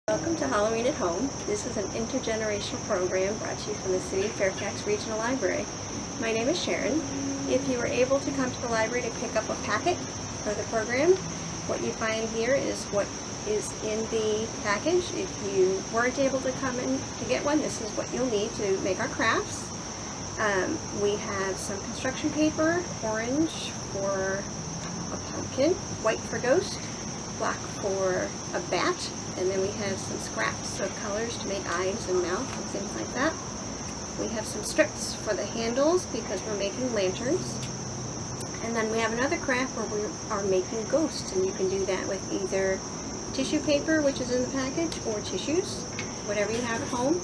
Welcome to Halloween at Home. This is an intergenerational program brought to you from the City of Fairfax Regional Library. My name is Sharon. If you were able to come to the library to pick up a packet for the program, what you find here is what is in the package. If you weren't able to come in to get one, this is what you'll need to make our crafts. We have some construction paper, orange for a pumpkin, white for ghost, black for a bat, and then we have some scraps of colors to make eyes and mouth and things like that. We have some strips for the handles because we're making lanterns. And then we have another craft where we are making ghosts, and you can do that with either tissue paper, which is in the package, or tissues, whatever you have at home.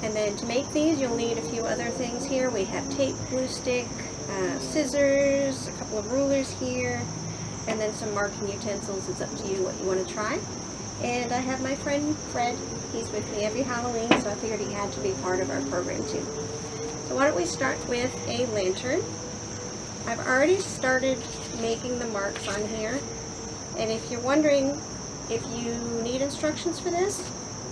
And then to make these, you'll need a few other things here. We have tape, glue stick, scissors, a couple of rulers here, and then some marking utensils. It's up to you what you want to try. And I have my friend Fred. He's with me every Halloween, so I figured he had to be part of our program too. So why don't we start with a lantern. I've already started making the marks on here, and if you're wondering if you need instructions for this,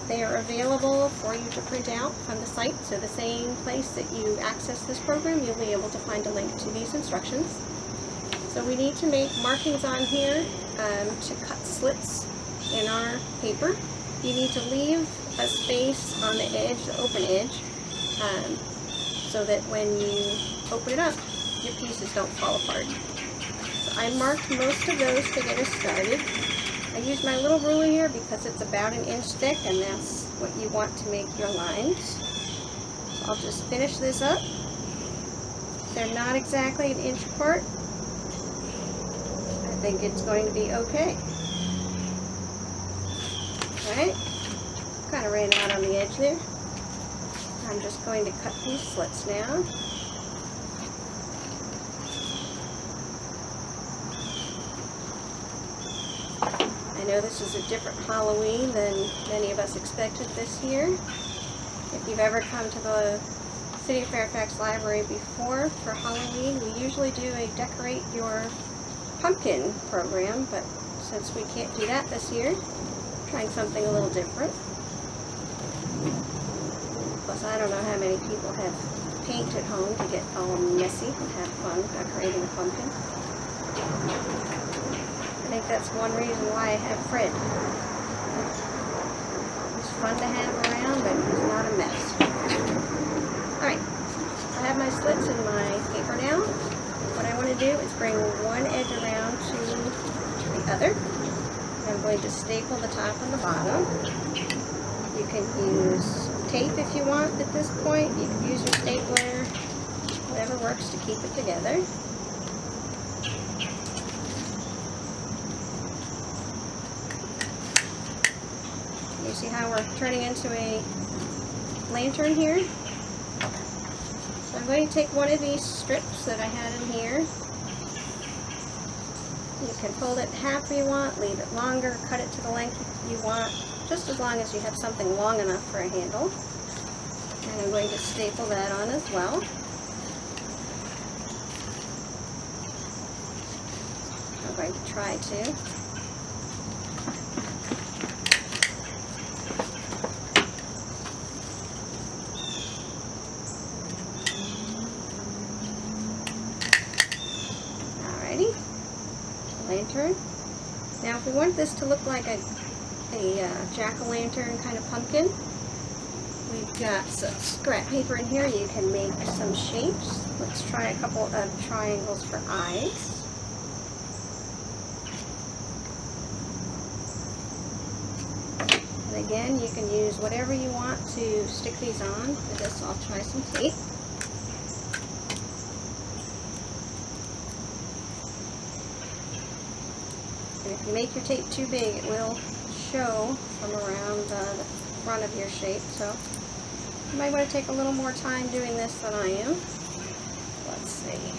they are available for you to print out from the site. So the same place that you access this program, you'll be able to find a link to these instructions. So we need to make markings on here to cut slits in our paper. You need to leave a space on the edge, the open edge, so that when you open it up, your pieces don't fall apart. So I marked most of those to get us started. I used my little ruler here because it's about an inch thick, and that's what you want to make your lines. So I'll just finish this up. They're not exactly an inch apart. I think it's going to be okay. Alright, kind of ran out on the edge there. I'm just going to cut these slits now. I know this is a different Halloween than many of us expected this year. If you've ever come to the City of Fairfax Library before for Halloween, we usually do a decorate your pumpkin program, but since we can't do that this year, trying something a little different. Plus, I don't know how many people have paint at home to get all messy and have fun decorating a pumpkin. I think that's one reason why I have Fred. He's fun to have around, but he's not a mess. Alright, I have my slits in my paper now. What I want to do is bring one edge around to the other. I'm going to staple the top and the bottom. You can use tape if you want at this point. You can use your stapler, whatever works to keep it together. You see how we're turning into a lantern here? So I'm going to take one of these strips that I had in here. You can fold it in half if you want, leave it longer, cut it to the length you want, just as long as you have something long enough for a handle. And I'm going to staple that on as well. I'm going to try to. Lantern. Now if we want this to look like a jack-o'-lantern kind of pumpkin, we've got some scrap paper in here. You can make some shapes. Let's try a couple of triangles for eyes. And again, you can use whatever you want to stick these on. For this, I'll try some tape. If you make your tape too big, it will show from around the front of your shape, so you might want to take a little more time doing this than I am. Let's see.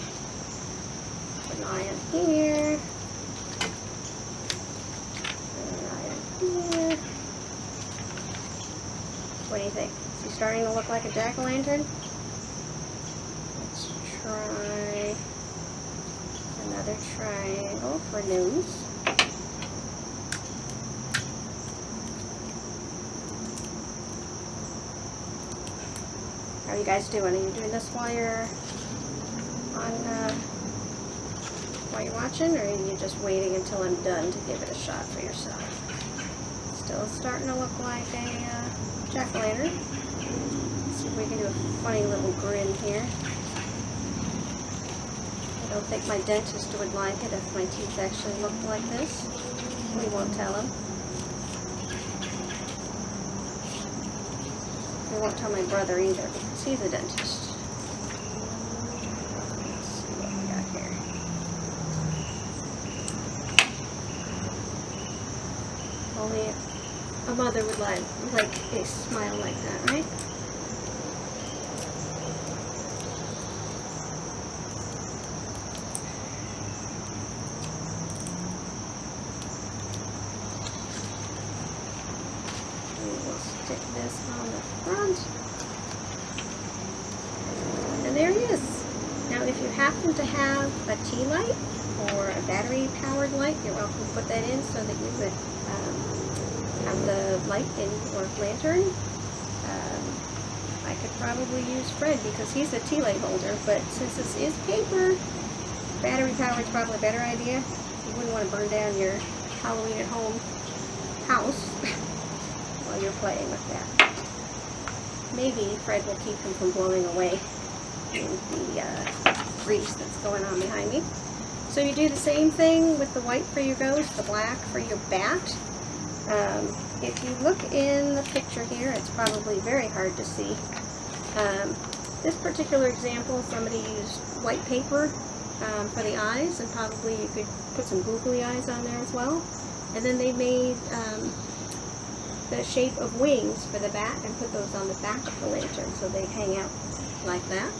Put an eye in here. Put an eye in here. What do you think? Is he starting to look like a jack-o'-lantern? Let's try another triangle for nose. How are you guys doing? Are you doing this while you're watching, or are you just waiting until I'm done to give it a shot for yourself? Still starting to look like a jack-o'-lantern. Let's see if we can do a funny little grin here. I don't think my dentist would like it if my teeth actually looked like this. We won't tell him. We won't tell my brother either, because he's a dentist. Let's see what we got here. Only a mother would like a smile like that, right? Stick this on the front, and there he is. Now if you happen to have a tea light or a battery powered light, you're welcome to put that in so that you would have the light in your lantern. I could probably use Fred because he's a tea light holder, but since this is paper, battery powered is probably a better idea. You wouldn't want to burn down your Halloween at home house while you're playing with that. Maybe Fred will keep him from blowing away in the grease that's going on behind me. So you do the same thing with the white for your ghost, the black for your bat. If you look in the picture here, it's probably very hard to see. This particular example, somebody used white paper for the eyes, and probably you could put some googly eyes on there as well. And then they made the shape of wings for the bat and put those on the back of the lantern so they hang out like that.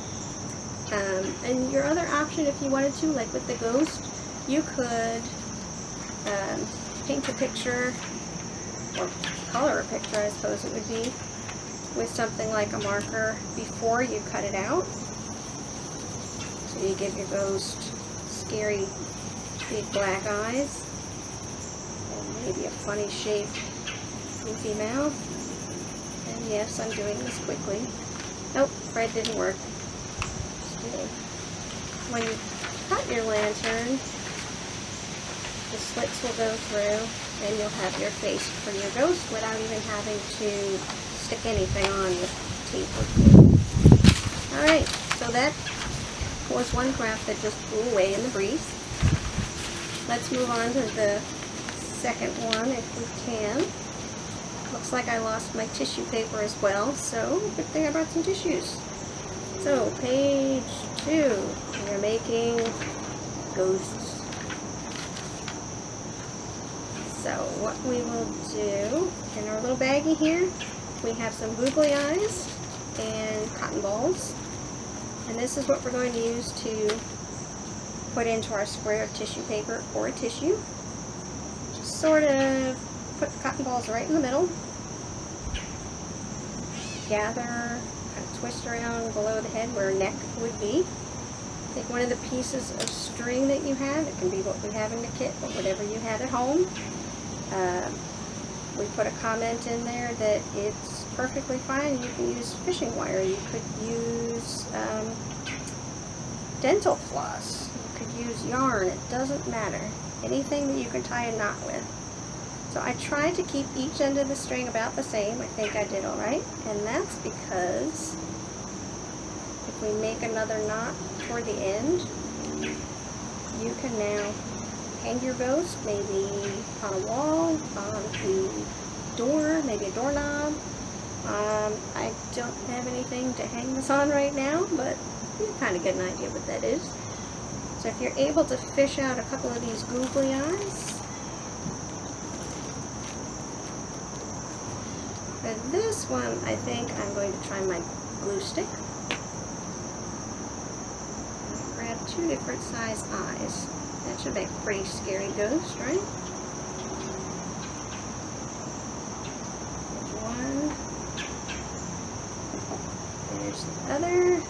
And your other option, if you wanted to, like with the ghost, you could paint a picture, or color a picture, I suppose it would be, with something like a marker before you cut it out. So you give your ghost scary big black eyes, and maybe a funny shaped goofy mouth. And yes, I'm doing this quickly. Nope, Fred didn't work. When you cut your lantern, the slits will go through and you'll have your face for your ghost without even having to stick anything on with tape or glue. Alright, so that was one craft that just blew away in the breeze. Let's move on to the second one if we can. Looks like I lost my tissue paper as well, so good thing I brought some tissues. So, page 2, we're making ghosts. So, what we will do, in our little baggie here, we have some googly eyes and cotton balls. And this is what we're going to use to put into our square of tissue paper or a tissue. Just sort of put the cotton balls right in the middle. Gather, kind of twist around below the head where neck would be. Take one of the pieces of string that you have. It can be what we have in the kit, or whatever you have at home. We put a comment in there that it's perfectly fine. You can use fishing wire. You could use dental floss. You could use yarn. It doesn't matter. Anything that you can tie a knot with. So I tried to keep each end of the string about the same. I think I did alright. And that's because if we make another knot toward the end, you can now hang your ghost maybe on a wall, on a door, maybe a doorknob. I don't have anything to hang this on right now, but you kind of get an idea what that is. So if you're able to fish out a couple of these googly eyes, for this one, I think I'm going to try my glue stick. Grab 2 different size eyes. That should make a pretty scary ghost, right? There's one. There's the other.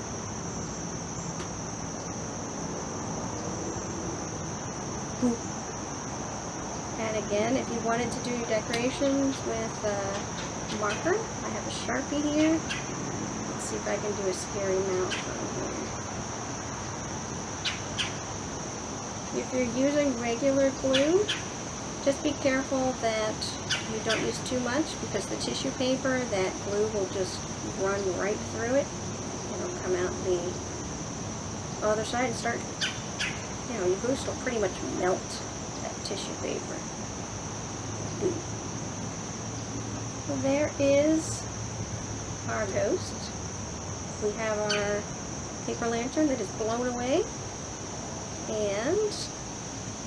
And again, if you wanted to do your decorations with a marker, I have a Sharpie here. Let's see if I can do a scary mouth on here. If you're using regular glue, just be careful that you don't use too much, because the tissue paper, that glue will just run right through it. It'll come out the other side and start, you know, your ghost will pretty much melt that tissue paper. Ooh. Well, there is our ghost. We have our paper lantern that is blown away, and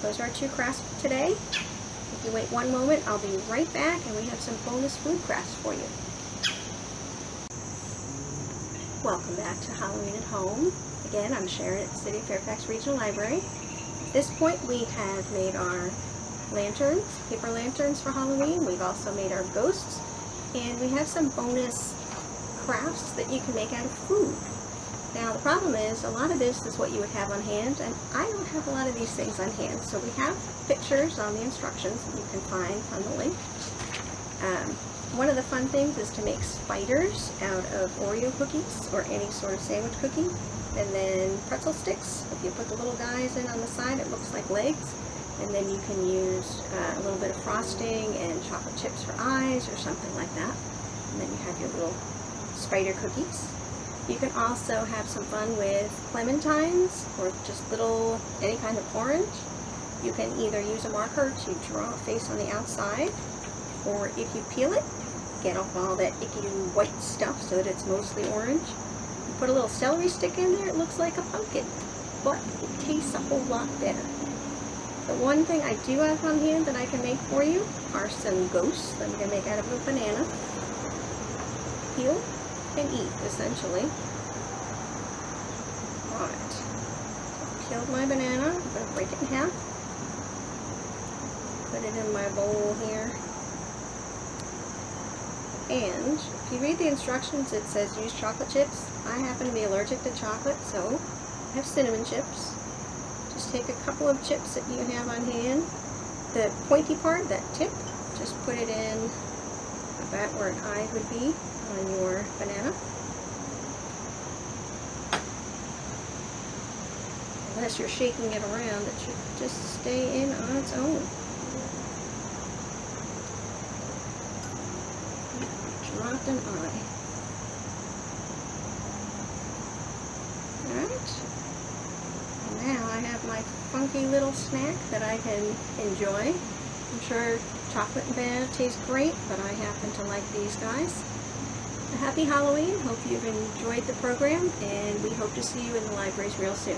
those are our 2 crafts for today. If you wait one moment, I'll be right back, and we have some bonus food crafts for you. Welcome back to Halloween at Home. Again, I'm Sharon at the City of Fairfax Regional Library. At this point, we have made our lanterns, paper lanterns for Halloween. We've also made our ghosts, and we have some bonus crafts that you can make out of food. Now, the problem is, a lot of this is what you would have on hand, and I don't have a lot of these things on hand, so we have pictures on the instructions that you can find on the link. One of the fun things is to make spiders out of Oreo cookies or any sort of sandwich cookie, and then pretzel sticks. If you put the little guys in on the side, it looks like legs, and then you can use a little bit of frosting and chocolate chips for eyes or something like that, and then you have your little spider cookies. You can also have some fun with clementines or just little, any kind of orange. You can either use a marker to draw a face on the outside, or if you peel it, get off all that icky white stuff so that it's mostly orange. You put a little celery stick in there, it looks like a pumpkin, but it tastes a whole lot better. The one thing I do have on hand that I can make for you are some ghosts that I'm going to make out of a banana. Peel and eat, essentially. Alright, I've peeled my banana. I'm going to break it in half. Put it in my bowl here. And if you read the instructions, it says use chocolate chips. I happen to be allergic to chocolate, so I have cinnamon chips. Just take a couple of chips that you have on hand. The pointy part, that tip, just put it in about where an eye would be on your banana. Unless you're shaking it around, it should just stay in on its own. Dropped an eye. Alright. Now I have my funky little snack that I can enjoy. I'm sure chocolate and banana taste great, but I happen to like these guys. Happy Halloween. Hope you've enjoyed the program, and we hope to see you in the libraries real soon.